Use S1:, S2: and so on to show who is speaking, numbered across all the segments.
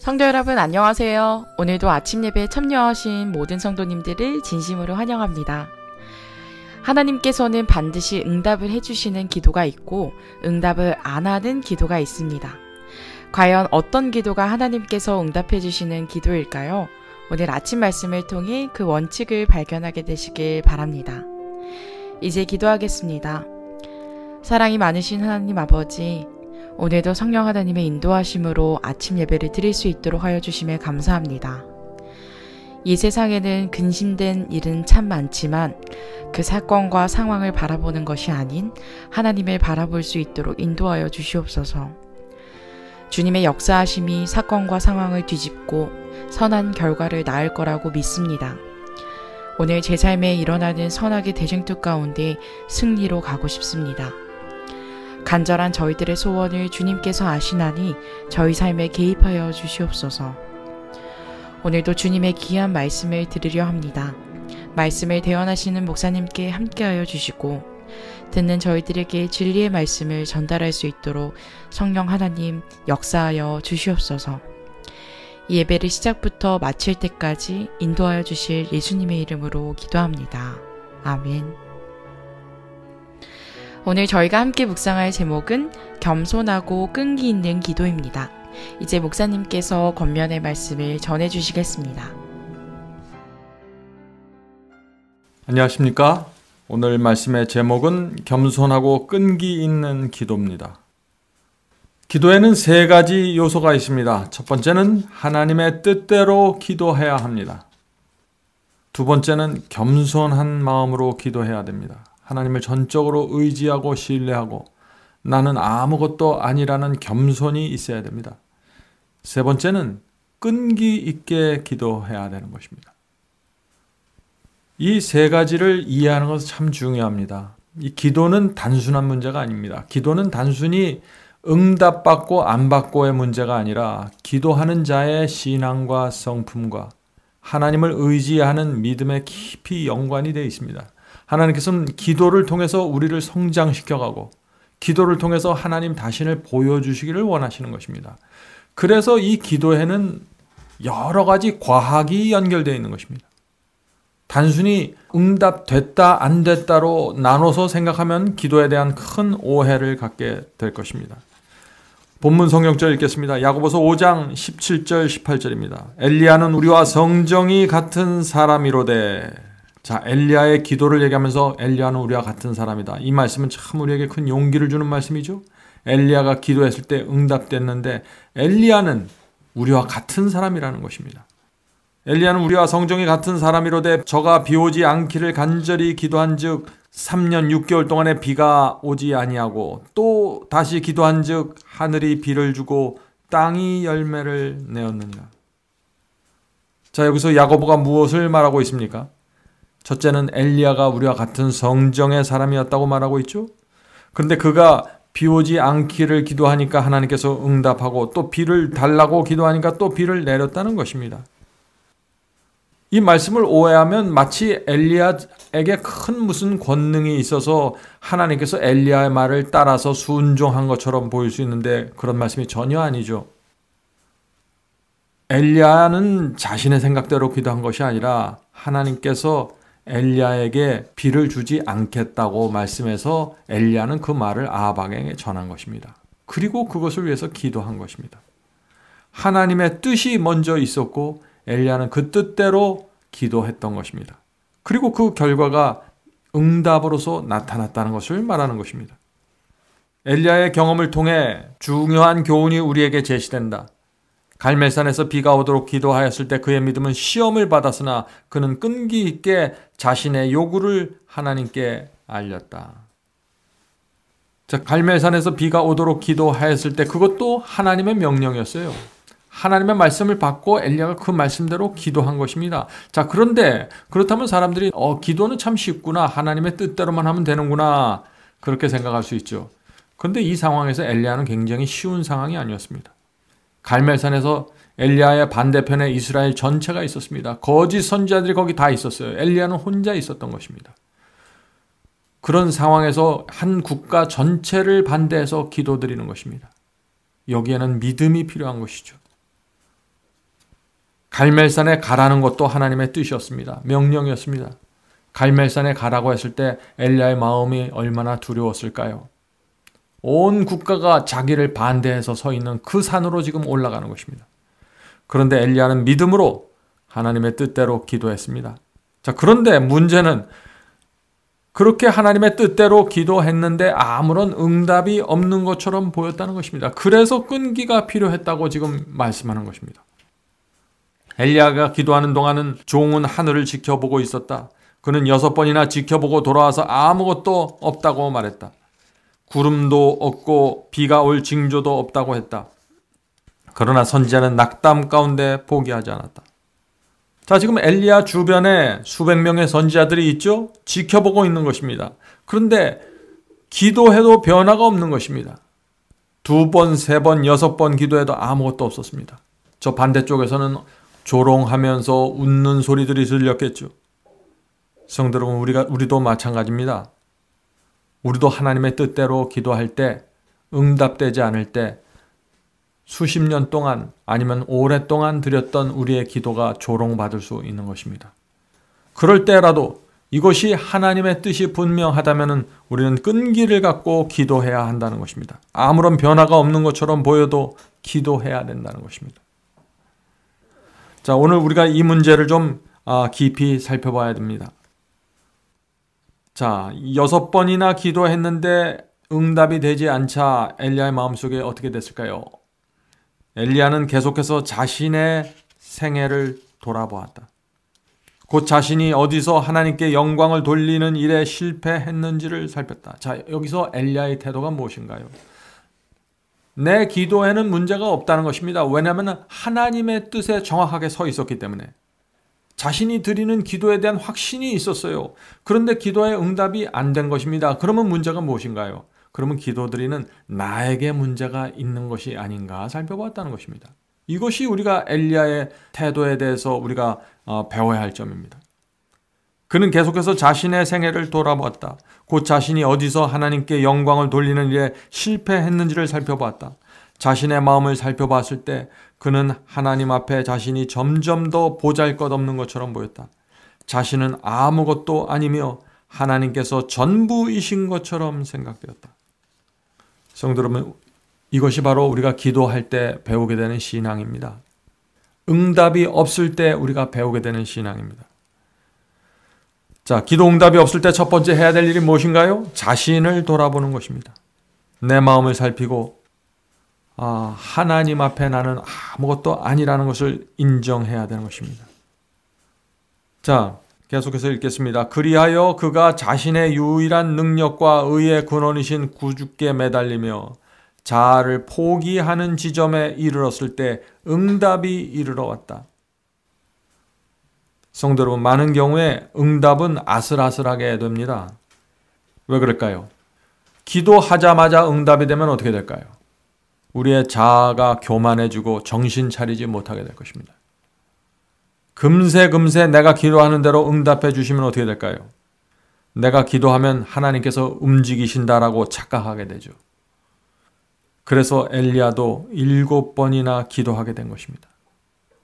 S1: 성도 여러분 안녕하세요. 오늘도 아침 예배에 참여하신 모든 성도님들을 진심으로 환영합니다. 하나님께서는 반드시 응답을 해주시는 기도가 있고 응답을 안 하는 기도가 있습니다. 과연 어떤 기도가 하나님께서 응답해 주시는 기도일까요? 오늘 아침 말씀을 통해 그 원칙을 발견하게 되시길 바랍니다. 이제 기도하겠습니다. 사랑이 많으신 하나님 아버지, 오늘도 성령 하나님의 인도하심으로 아침 예배를 드릴 수 있도록 하여 주심에 감사합니다. 이 세상에는 근심된 일은 참 많지만 그 사건과 상황을 바라보는 것이 아닌 하나님을 바라볼 수 있도록 인도하여 주시옵소서. 주님의 역사하심이 사건과 상황을 뒤집고 선한 결과를 낳을 거라고 믿습니다. 오늘 제 삶에 일어나는 선악의 대쟁투 가운데 승리로 가고 싶습니다. 간절한 저희들의 소원을 주님께서 아시나니 저희 삶에 개입하여 주시옵소서. 오늘도 주님의 귀한 말씀을 들으려 합니다. 말씀을 대언하시는 목사님께 함께하여 주시고 듣는 저희들에게 진리의 말씀을 전달할 수 있도록 성령 하나님 역사하여 주시옵소서. 이 예배를 시작부터 마칠 때까지 인도하여 주실 예수님의 이름으로 기도합니다. 아멘. 오늘 저희가 함께 묵상할 제목은 겸손하고 끈기 있는 기도입니다. 이제 목사님께서 권면의 말씀을 전해주시겠습니다.
S2: 안녕하십니까? 오늘 말씀의 제목은 겸손하고 끈기 있는 기도입니다. 기도에는 세 가지 요소가 있습니다. 첫 번째는 하나님의 뜻대로 기도해야 합니다. 두 번째는 겸손한 마음으로 기도해야 됩니다. 하나님을 전적으로 의지하고 신뢰하고 나는 아무것도 아니라는 겸손이 있어야 됩니다. 세 번째는 끈기 있게 기도해야 되는 것입니다. 이 세 가지를 이해하는 것은 참 중요합니다. 이 기도는 단순한 문제가 아닙니다. 기도는 단순히 응답받고 안 받고의 문제가 아니라 기도하는 자의 신앙과 성품과 하나님을 의지하는 믿음에 깊이 연관이 되어 있습니다. 하나님께서는 기도를 통해서 우리를 성장시켜가고 기도를 통해서 하나님 자신을 보여주시기를 원하시는 것입니다. 그래서 이 기도에는 여러 가지 과학이 연결되어 있는 것입니다. 단순히 응답됐다 안 됐다로 나눠서 생각하면 기도에 대한 큰 오해를 갖게 될 것입니다. 본문 성경절 읽겠습니다. 야고보서 5장 17절 18절입니다. 엘리야는 우리와 성정이 같은 사람이로되. 자, 엘리야의 기도를 얘기하면서 엘리야는 우리와 같은 사람이다. 이 말씀은 참 우리에게 큰 용기를 주는 말씀이죠. 엘리야가 기도했을 때 응답됐는데 엘리야는 우리와 같은 사람이라는 것입니다. 엘리야는 우리와 성정이 같은 사람이로되 저가 비 오지 않기를 간절히 기도한즉 3년 6개월 동안에 비가 오지 아니하고 또 다시 기도한즉 하늘이 비를 주고 땅이 열매를 내었느니라. 자, 여기서 야고보가 무엇을 말하고 있습니까? 첫째는 엘리야가 우리와 같은 성정의 사람이었다고 말하고 있죠. 그런데 그가 비 오지 않기를 기도하니까 하나님께서 응답하고 또 비를 달라고 기도하니까 또 비를 내렸다는 것입니다. 이 말씀을 오해하면 마치 엘리야에게 큰 무슨 권능이 있어서 하나님께서 엘리야의 말을 따라서 순종한 것처럼 보일 수 있는데 그런 말씀이 전혀 아니죠. 엘리야는 자신의 생각대로 기도한 것이 아니라 하나님께서 엘리야에게 비를 주지 않겠다고 말씀해서 엘리야는 그 말을 아합에게 전한 것입니다. 그리고 그것을 위해서 기도한 것입니다. 하나님의 뜻이 먼저 있었고 엘리야는 그 뜻대로 기도했던 것입니다. 그리고 그 결과가 응답으로서 나타났다는 것을 말하는 것입니다. 엘리야의 경험을 통해 중요한 교훈이 우리에게 제시된다. 갈멜산에서 비가 오도록 기도하였을 때 그의 믿음은 시험을 받았으나 그는 끈기 있게 자신의 요구를 하나님께 알렸다. 자, 갈멜산에서 비가 오도록 기도하였을 때 그것도 하나님의 명령이었어요. 하나님의 말씀을 받고 엘리야가 그 말씀대로 기도한 것입니다. 자, 그런데 그렇다면 사람들이 기도는 참 쉽구나. 하나님의 뜻대로만 하면 되는구나. 그렇게 생각할 수 있죠. 그런데 이 상황에서 엘리야는 굉장히 쉬운 상황이 아니었습니다. 갈멜산에서 엘리야의 반대편에 이스라엘 전체가 있었습니다. 거짓 선지자들이 거기 다 있었어요. 엘리야는 혼자 있었던 것입니다. 그런 상황에서 한 국가 전체를 반대해서 기도드리는 것입니다. 여기에는 믿음이 필요한 것이죠. 갈멜산에 가라는 것도 하나님의 뜻이었습니다. 명령이었습니다. 갈멜산에 가라고 했을 때 엘리야의 마음이 얼마나 두려웠을까요? 온 국가가 자기를 반대해서 서 있는 그 산으로 지금 올라가는 것입니다. 그런데 엘리야는 믿음으로 하나님의 뜻대로 기도했습니다. 자, 그런데 문제는 그렇게 하나님의 뜻대로 기도했는데 아무런 응답이 없는 것처럼 보였다는 것입니다. 그래서 끈기가 필요했다고 지금 말씀하는 것입니다. 엘리야가 기도하는 동안은 종은 하늘을 지켜보고 있었다. 그는 6번이나 지켜보고 돌아와서 아무것도 없다고 말했다. 구름도 없고 비가 올 징조도 없다고 했다. 그러나 선지자는 낙담 가운데 포기하지 않았다. 자, 지금 엘리야 주변에 수백 명의 선지자들이 있죠? 지켜보고 있는 것입니다. 그런데 기도해도 변화가 없는 것입니다. 2번, 3번, 6번 기도해도 아무것도 없었습니다. 저 반대쪽에서는 조롱하면서 웃는 소리들이 들렸겠죠. 성도 여러분, 우리도 마찬가지입니다. 우리도 하나님의 뜻대로 기도할 때, 응답되지 않을 때 수십 년 동안 아니면 오랫동안 드렸던 우리의 기도가 조롱받을 수 있는 것입니다. 그럴 때라도 이것이 하나님의 뜻이 분명하다면 우리는 끈기를 갖고 기도해야 한다는 것입니다. 아무런 변화가 없는 것처럼 보여도 기도해야 된다는 것입니다. 자, 오늘 우리가 이 문제를 좀 깊이 살펴봐야 됩니다. 자, 6번이나 기도했는데 응답이 되지 않자 엘리야의 마음속에 어떻게 됐을까요? 엘리야는 계속해서 자신의 생애를 돌아보았다. 곧 자신이 어디서 하나님께 영광을 돌리는 일에 실패했는지를 살폈다. 자, 여기서 엘리야의 태도가 무엇인가요? 내 기도에는 문제가 없다는 것입니다. 왜냐하면 하나님의 뜻에 정확하게 서 있었기 때문에. 자신이 드리는 기도에 대한 확신이 있었어요. 그런데 기도의 응답이 안 된 것입니다. 그러면 문제가 무엇인가요? 그러면 기도드리는 나에게 문제가 있는 것이 아닌가 살펴봤다는 것입니다. 이것이 우리가 엘리야의 태도에 대해서 우리가 배워야 할 점입니다. 그는 계속해서 자신의 생애를 돌아보았다. 곧 자신이 어디서 하나님께 영광을 돌리는 일에 실패했는지를 살펴봤다. 자신의 마음을 살펴봤을 때 그는 하나님 앞에 자신이 점점 더 보잘것없는 것처럼 보였다. 자신은 아무것도 아니며 하나님께서 전부이신 것처럼 생각되었다. 성도 여러분, 이것이 바로 우리가 기도할 때 배우게 되는 신앙입니다. 응답이 없을 때 우리가 배우게 되는 신앙입니다. 자, 기도 응답이 없을 때 첫 번째 해야 될 일이 무엇인가요? 자신을 돌아보는 것입니다. 내 마음을 살피고 하나님 앞에 나는 아무것도 아니라는 것을 인정해야 되는 것입니다. 자, 계속해서 읽겠습니다. 그리하여 그가 자신의 유일한 능력과 의의 근원이신 구주께 매달리며 자아를 포기하는 지점에 이르렀을 때 응답이 이르러 왔다. 성도 여러분, 많은 경우에 응답은 아슬아슬하게 됩니다. 왜 그럴까요? 기도하자마자 응답이 되면 어떻게 될까요? 우리의 자아가 교만해지고 정신 차리지 못하게 될 것입니다. 금세 내가 기도하는 대로 응답해 주시면 어떻게 될까요? 내가 기도하면 하나님께서 움직이신다라고 착각하게 되죠. 그래서 엘리야도 7번이나 기도하게 된 것입니다.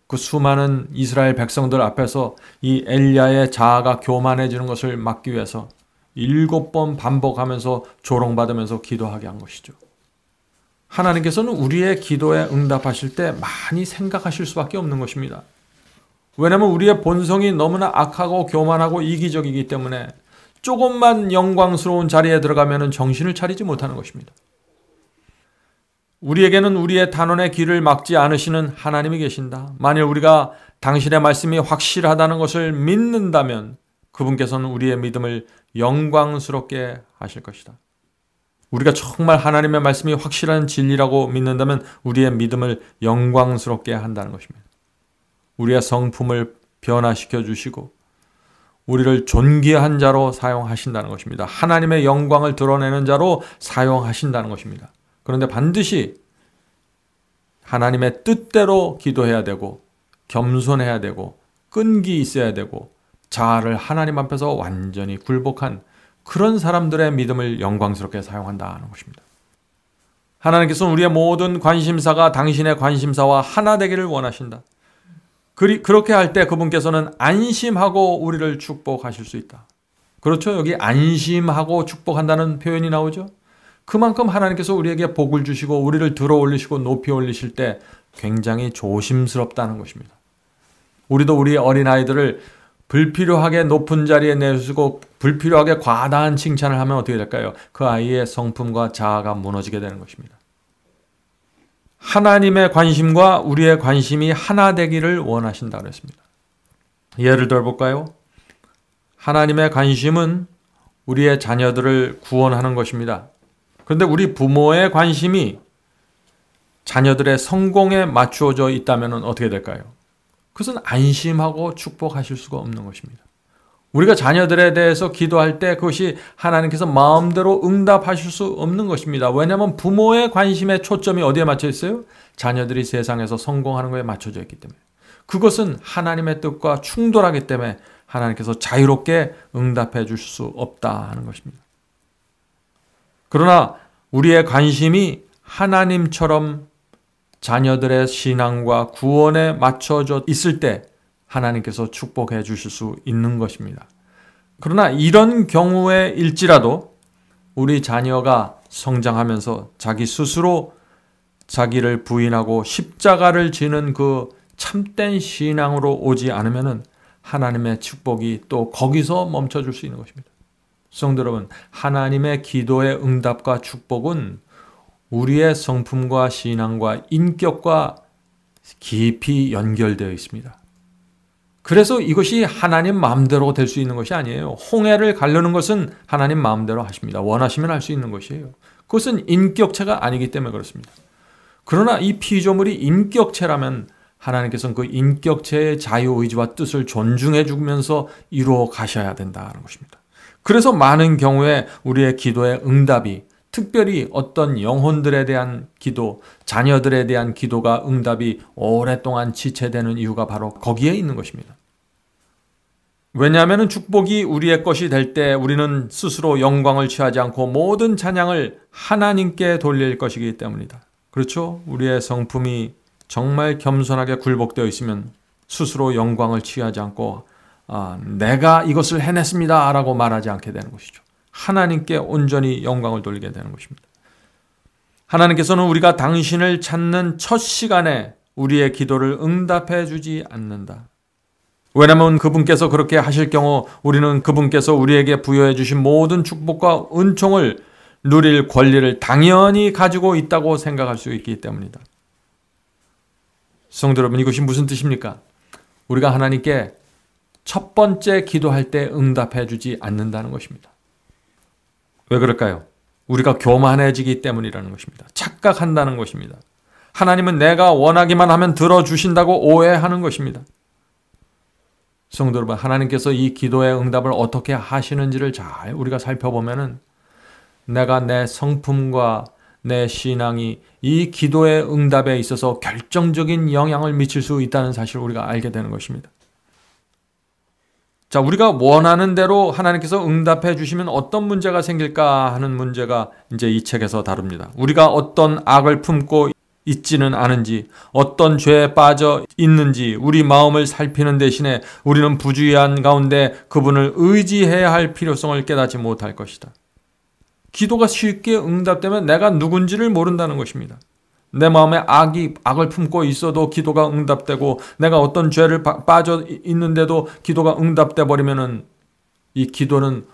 S2: 그 수많은 이스라엘 백성들 앞에서 이 엘리야의 자아가 교만해지는 것을 막기 위해서 7번 반복하면서 조롱받으면서 기도하게 한 것이죠. 하나님께서는 우리의 기도에 응답하실 때 많이 생각하실 수밖에 없는 것입니다. 왜냐하면 우리의 본성이 너무나 악하고 교만하고 이기적이기 때문에 조금만 영광스러운 자리에 들어가면 정신을 차리지 못하는 것입니다. 우리에게는 우리의 단언의 길을 막지 않으시는 하나님이 계신다. 만일 우리가 당신의 말씀이 확실하다는 것을 믿는다면 그분께서는 우리의 믿음을 영광스럽게 하실 것이다. 우리가 정말 하나님의 말씀이 확실한 진리라고 믿는다면 우리의 믿음을 영광스럽게 한다는 것입니다. 우리의 성품을 변화시켜 주시고 우리를 존귀한 자로 사용하신다는 것입니다. 하나님의 영광을 드러내는 자로 사용하신다는 것입니다. 그런데 반드시 하나님의 뜻대로 기도해야 되고 겸손해야 되고 끈기 있어야 되고 자아를 하나님 앞에서 완전히 굴복한 그런 사람들의 믿음을 영광스럽게 사용한다는 것입니다. 하나님께서는 우리의 모든 관심사가 당신의 관심사와 하나 되기를 원하신다. 그렇게 할 때 그분께서는 안심하고 우리를 축복하실 수 있다. 그렇죠? 여기 안심하고 축복한다는 표현이 나오죠. 그만큼 하나님께서 우리에게 복을 주시고 우리를 들어 올리시고 높이 올리실 때 굉장히 조심스럽다는 것입니다. 우리도 우리 어린아이들을 불필요하게 높은 자리에 내세우고 불필요하게 과다한 칭찬을 하면 어떻게 될까요? 그 아이의 성품과 자아가 무너지게 되는 것입니다. 하나님의 관심과 우리의 관심이 하나 되기를 원하신다고 그랬습니다. 예를 들어볼까요? 하나님의 관심은 우리의 자녀들을 구원하는 것입니다. 그런데 우리 부모의 관심이 자녀들의 성공에 맞추어져 있다면 어떻게 될까요? 그것은 안심하고 축복하실 수가 없는 것입니다. 우리가 자녀들에 대해서 기도할 때 그것이 하나님께서 마음대로 응답하실 수 없는 것입니다. 왜냐하면 부모의 관심의 초점이 어디에 맞춰 있어요? 자녀들이 세상에서 성공하는 것에 맞춰져 있기 때문에. 그것은 하나님의 뜻과 충돌하기 때문에 하나님께서 자유롭게 응답해 줄 수 없다 하는 것입니다. 그러나 우리의 관심이 하나님처럼 자녀들의 신앙과 구원에 맞춰져 있을 때 하나님께서 축복해 주실 수 있는 것입니다. 그러나 이런 경우에일지라도 우리 자녀가 성장하면서 자기 스스로 자기를 부인하고 십자가를 지는 그 참된 신앙으로 오지 않으면 하나님의 축복이 또 거기서 멈춰줄 수 있는 것입니다. 성도 여러분, 하나님의 기도의 응답과 축복은 우리의 성품과 신앙과 인격과 깊이 연결되어 있습니다. 그래서 이것이 하나님 마음대로 될 수 있는 것이 아니에요. 홍해를 가르는 것은 하나님 마음대로 하십니다. 원하시면 할 수 있는 것이에요. 그것은 인격체가 아니기 때문에 그렇습니다. 그러나 이 피조물이 인격체라면 하나님께서는 그 인격체의 자유의지와 뜻을 존중해 주면서 이루어 가셔야 된다는 것입니다. 그래서 많은 경우에 우리의 기도의 응답이 특별히 어떤 영혼들에 대한 기도, 자녀들에 대한 기도가 응답이 오랫동안 지체되는 이유가 바로 거기에 있는 것입니다. 왜냐하면 축복이 우리의 것이 될 때 우리는 스스로 영광을 취하지 않고 모든 찬양을 하나님께 돌릴 것이기 때문이다. 그렇죠? 우리의 성품이 정말 겸손하게 굴복되어 있으면 스스로 영광을 취하지 않고 내가 이것을 해냈습니다 라고 말하지 않게 되는 것이죠. 하나님께 온전히 영광을 돌리게 되는 것입니다. 하나님께서는 우리가 당신을 찾는 첫 시간에 우리의 기도를 응답해 주지 않는다. 왜냐하면 그분께서 그렇게 하실 경우 우리는 그분께서 우리에게 부여해 주신 모든 축복과 은총을 누릴 권리를 당연히 가지고 있다고 생각할 수 있기 때문이다. 성도 여러분, 이것이 무슨 뜻입니까? 우리가 하나님께 첫 번째 기도할 때 응답해 주지 않는다는 것입니다. 왜 그럴까요? 우리가 교만해지기 때문이라는 것입니다. 착각한다는 것입니다. 하나님은 내가 원하기만 하면 들어주신다고 오해하는 것입니다. 성도 여러분, 하나님께서 이 기도의 응답을 어떻게 하시는지를 잘 우리가 살펴보면은 내가 내 성품과 내 신앙이 이 기도의 응답에 있어서 결정적인 영향을 미칠 수 있다는 사실을 우리가 알게 되는 것입니다. 자, 우리가 원하는 대로 하나님께서 응답해 주시면 어떤 문제가 생길까 하는 문제가 이제 이 책에서 다룹니다. 우리가 어떤 악을 품고 있지는 않은지, 어떤 죄에 빠져 있는지 우리 마음을 살피는 대신에 우리는 부주의한 가운데 그분을 의지해야 할 필요성을 깨닫지 못할 것이다. 기도가 쉽게 응답되면 내가 누군지를 모른다는 것입니다. 내 마음에 악을 품고 있어도 기도가 응답되고 내가 어떤 죄를 빠져 있는데도 기도가 응답돼 버리면은 이 기도는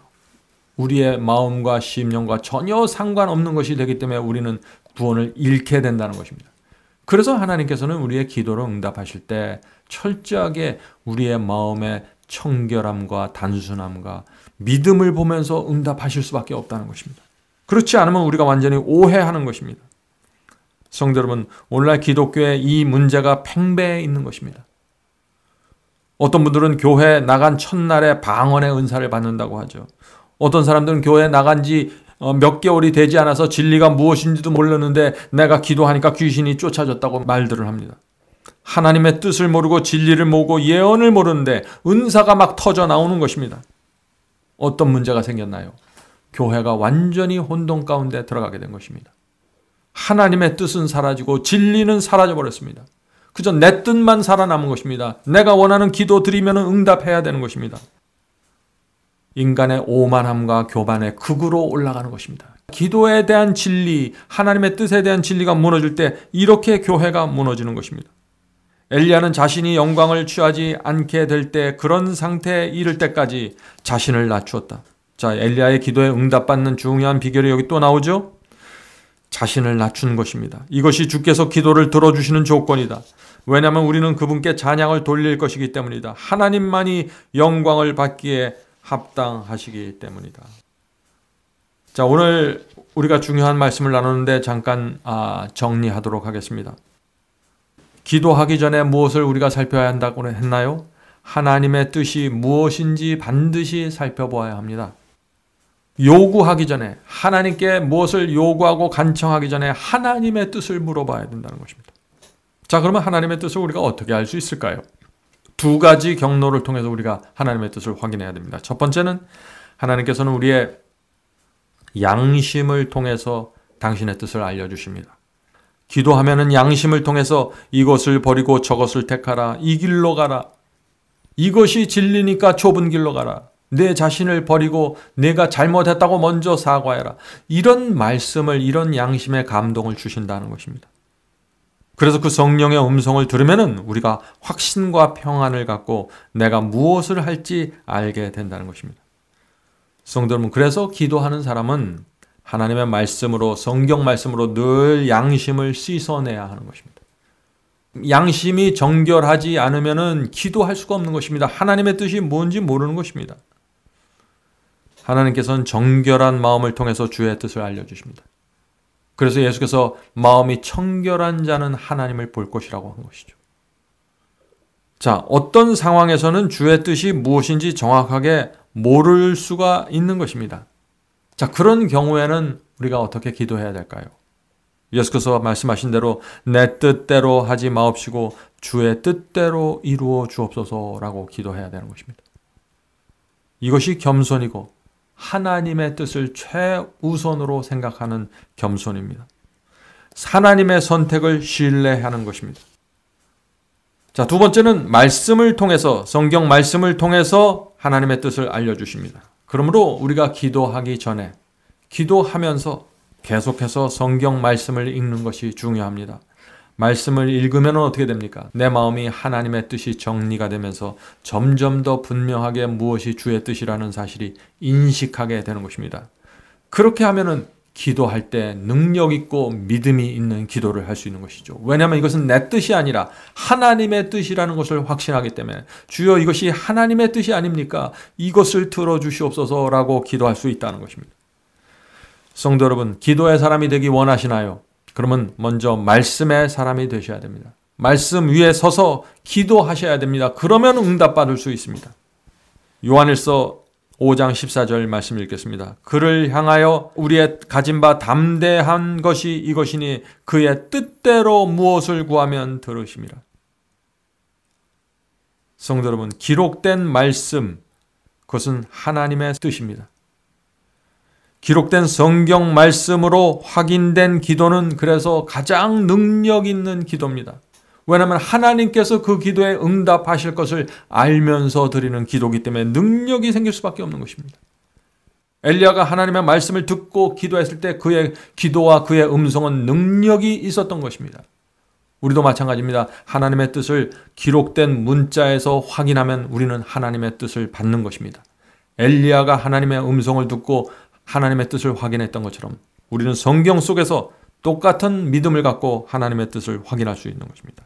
S2: 우리의 마음과 심령과 전혀 상관없는 것이 되기 때문에 우리는 구원을 잃게 된다는 것입니다. 그래서 하나님께서는 우리의 기도를 응답하실 때 철저하게 우리의 마음의 청결함과 단순함과 믿음을 보면서 응답하실 수밖에 없다는 것입니다. 그렇지 않으면 우리가 완전히 오해하는 것입니다. 성도 여러분, 오늘날 기독교에 이 문제가 팽배해 있는 것입니다. 어떤 분들은 교회 나간 첫날에 방언의 은사를 받는다고 하죠. 어떤 사람들은 교회 나간 지 몇 개월이 되지 않아서 진리가 무엇인지도 몰랐는데 내가 기도하니까 귀신이 쫓아졌다고 말들을 합니다. 하나님의 뜻을 모르고 진리를 모르고 예언을 모르는데 은사가 막 터져 나오는 것입니다. 어떤 문제가 생겼나요? 교회가 완전히 혼돈 가운데 들어가게 된 것입니다. 하나님의 뜻은 사라지고 진리는 사라져 버렸습니다. 그저 내 뜻만 살아남은 것입니다. 내가 원하는 기도 드리면 응답해야 되는 것입니다. 인간의 오만함과 교만의 극으로 올라가는 것입니다. 기도에 대한 진리, 하나님의 뜻에 대한 진리가 무너질 때 이렇게 교회가 무너지는 것입니다. 엘리야는 자신이 영광을 취하지 않게 될 때 그런 상태에 이를 때까지 자신을 낮추었다. 자, 엘리야의 기도에 응답받는 중요한 비결이 여기 또 나오죠? 자신을 낮추는 것입니다. 이것이 주께서 기도를 들어주시는 조건이다. 왜냐하면 우리는 그분께 찬양을 돌릴 것이기 때문이다. 하나님만이 영광을 받기에 합당하시기 때문이다. 자, 오늘 우리가 중요한 말씀을 나누는데 잠깐 정리하도록 하겠습니다. 기도하기 전에 무엇을 우리가 살펴야 한다고 했나요? 하나님의 뜻이 무엇인지 반드시 살펴보아야 합니다. 요구하기 전에, 하나님께 무엇을 요구하고 간청하기 전에 하나님의 뜻을 물어봐야 된다는 것입니다. 자, 그러면 하나님의 뜻을 우리가 어떻게 알 수 있을까요? 두 가지 경로를 통해서 우리가 하나님의 뜻을 확인해야 됩니다. 첫 번째는 하나님께서는 우리의 양심을 통해서 당신의 뜻을 알려주십니다. 기도하면은 양심을 통해서 이것을 버리고 저것을 택하라. 이 길로 가라. 이것이 진리니까 좁은 길로 가라. 내 자신을 버리고 내가 잘못했다고 먼저 사과해라. 이런 말씀을, 이런 양심의 감동을 주신다는 것입니다. 그래서 그 성령의 음성을 들으면은 우리가 확신과 평안을 갖고 내가 무엇을 할지 알게 된다는 것입니다. 성도 여러분, 그래서 기도하는 사람은 하나님의 말씀으로, 성경 말씀으로 늘 양심을 씻어내야 하는 것입니다. 양심이 정결하지 않으면은 기도할 수가 없는 것입니다. 하나님의 뜻이 뭔지 모르는 것입니다. 하나님께서는 정결한 마음을 통해서 주의 뜻을 알려주십니다. 그래서 예수께서 마음이 청결한 자는 하나님을 볼 것이라고 한 것이죠. 자, 어떤 상황에서는 주의 뜻이 무엇인지 정확하게 모를 수가 있는 것입니다. 자, 그런 경우에는 우리가 어떻게 기도해야 될까요? 예수께서 말씀하신 대로 내 뜻대로 하지 마옵시고 주의 뜻대로 이루어 주옵소서라고 기도해야 되는 것입니다. 이것이 겸손이고 하나님의 뜻을 최우선으로 생각하는 겸손입니다. 하나님의 선택을 신뢰하는 것입니다. 자, 두 번째는 말씀을 통해서, 성경 말씀을 통해서 하나님의 뜻을 알려주십니다. 그러므로 우리가 기도하기 전에, 기도하면서 계속해서 성경 말씀을 읽는 것이 중요합니다. 말씀을 읽으면 어떻게 됩니까? 내 마음이 하나님의 뜻이 정리가 되면서 점점 더 분명하게 무엇이 주의 뜻이라는 사실이 인식하게 되는 것입니다. 그렇게 하면은 기도할 때 능력 있고 믿음이 있는 기도를 할 수 있는 것이죠. 왜냐하면 이것은 내 뜻이 아니라 하나님의 뜻이라는 것을 확신하기 때문에 주여 이것이 하나님의 뜻이 아닙니까? 이것을 들어주시옵소서라고 기도할 수 있다는 것입니다. 성도 여러분, 기도의 사람이 되기 원하시나요? 그러면 먼저 말씀의 사람이 되셔야 됩니다. 말씀 위에 서서 기도하셔야 됩니다. 그러면 응답받을 수 있습니다. 요한일서 5장 14절 말씀 읽겠습니다. 그를 향하여 우리의 가진 바 담대한 것이 이것이니 그의 뜻대로 무엇을 구하면 들으심이라. 성도 여러분, 기록된 말씀, 그것은 하나님의 뜻입니다. 기록된 성경 말씀으로 확인된 기도는 그래서 가장 능력 있는 기도입니다. 왜냐하면 하나님께서 그 기도에 응답하실 것을 알면서 드리는 기도이기 때문에 능력이 생길 수밖에 없는 것입니다. 엘리야가 하나님의 말씀을 듣고 기도했을 때 그의 기도와 그의 음성은 능력이 있었던 것입니다. 우리도 마찬가지입니다. 하나님의 뜻을 기록된 문자에서 확인하면 우리는 하나님의 뜻을 받는 것입니다. 엘리야가 하나님의 음성을 듣고 하나님의 뜻을 확인했던 것처럼 우리는 성경 속에서 똑같은 믿음을 갖고 하나님의 뜻을 확인할 수 있는 것입니다.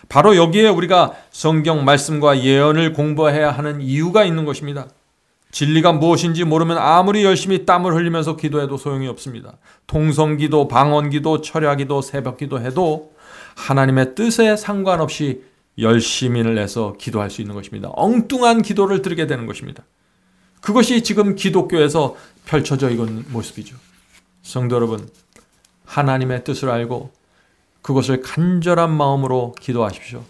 S2: 바로 여기에 우리가 성경 말씀과 예언을 공부해야 하는 이유가 있는 것입니다. 진리가 무엇인지 모르면 아무리 열심히 땀을 흘리면서 기도해도 소용이 없습니다. 통성기도, 방언기도, 철야기도, 새벽기도 해도 하나님의 뜻에 상관없이 열심히를 내서 기도할 수 있는 것입니다. 엉뚱한 기도를 드리게 되는 것입니다. 그것이 지금 기독교에서 펼쳐져 있는 모습이죠. 성도 여러분, 하나님의 뜻을 알고 그것을 간절한 마음으로 기도하십시오.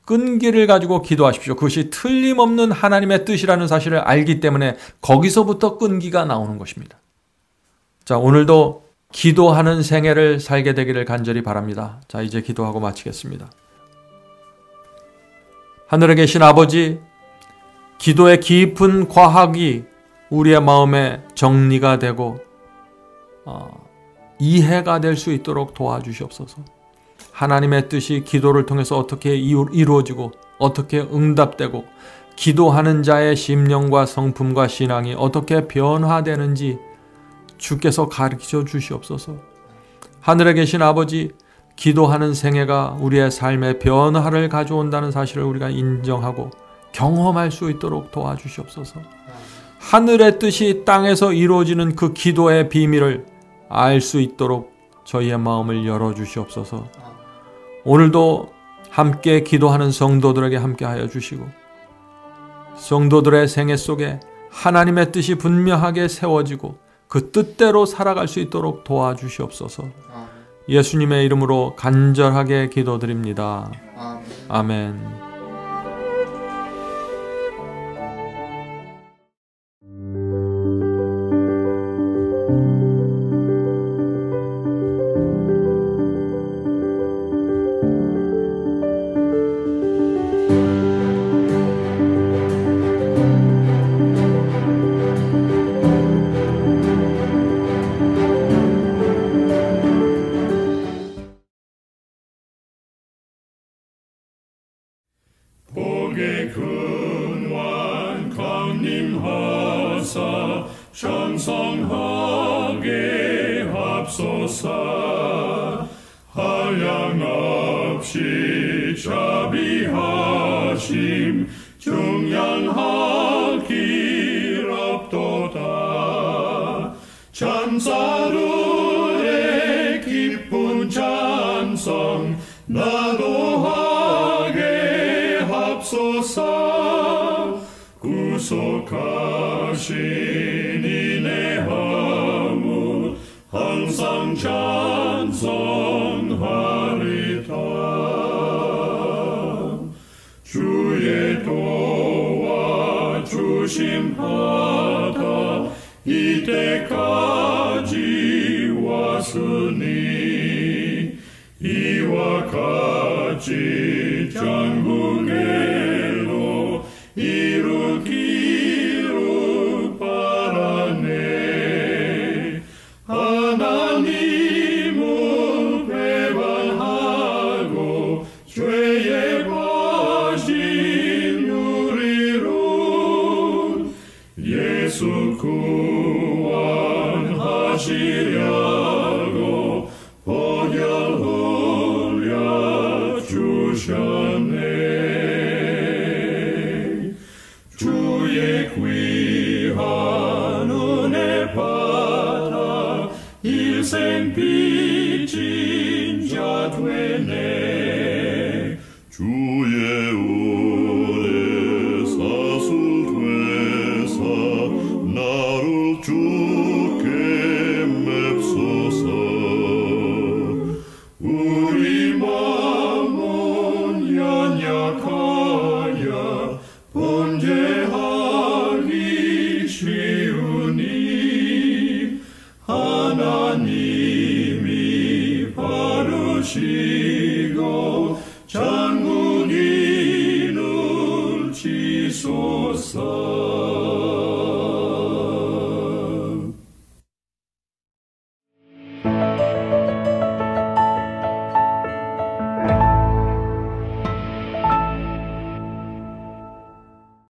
S2: 끈기를 가지고 기도하십시오. 그것이 틀림없는 하나님의 뜻이라는 사실을 알기 때문에 거기서부터 끈기가 나오는 것입니다. 자, 오늘도 기도하는 생애를 살게 되기를 간절히 바랍니다. 자, 이제 기도하고 마치겠습니다. 하늘에 계신 아버지, 기도의 깊은 과학이 우리의 마음에 정리가 되고 이해가 될 수 있도록 도와주시옵소서. 하나님의 뜻이 기도를 통해서 어떻게 이루어지고 어떻게 응답되고 기도하는 자의 심령과 성품과 신앙이 어떻게 변화되는지 주께서 가르쳐 주시옵소서. 하늘에 계신 아버지, 기도하는 생애가 우리의 삶에 변화를 가져온다는 사실을 우리가 인정하고 경험할 수 있도록 도와주시옵소서. 하늘의 뜻이 땅에서 이루어지는 그 기도의 비밀을 알 수 있도록 저희의 마음을 열어주시옵소서. 오늘도 함께 기도하는 성도들에게 함께하여 주시고 성도들의 생애 속에 하나님의 뜻이 분명하게 세워지고 그 뜻대로 살아갈 수 있도록 도와주시옵소서. 예수님의 이름으로 간절하게 기도드립니다. 아멘.
S3: 복의 근원 강림하사 장성하게 합소서. 한량없이 자비하심 중량하길 없도다. 찬사들의 기쁜 찬송 나도하게 합소서. 구속하신 이내 허무 항상 찬송하리다. 주의 도와 주심하다 이때까지 왔으니 이와 같이 전국에로 이루기를 바라네. 하나님을 배반하고 죄에 빠진 우리를 예수 구원하시려고 보혈 흘려 주셨네. 주의 귀한 은혜 받아 일생 빚진 자 되네. 주의 은혜 사슬되사 나를 주께 맵소서. 우리 마음은 연약하여 범죄하기 쉬우니 하나님이 바르시고 장군인을 지소서.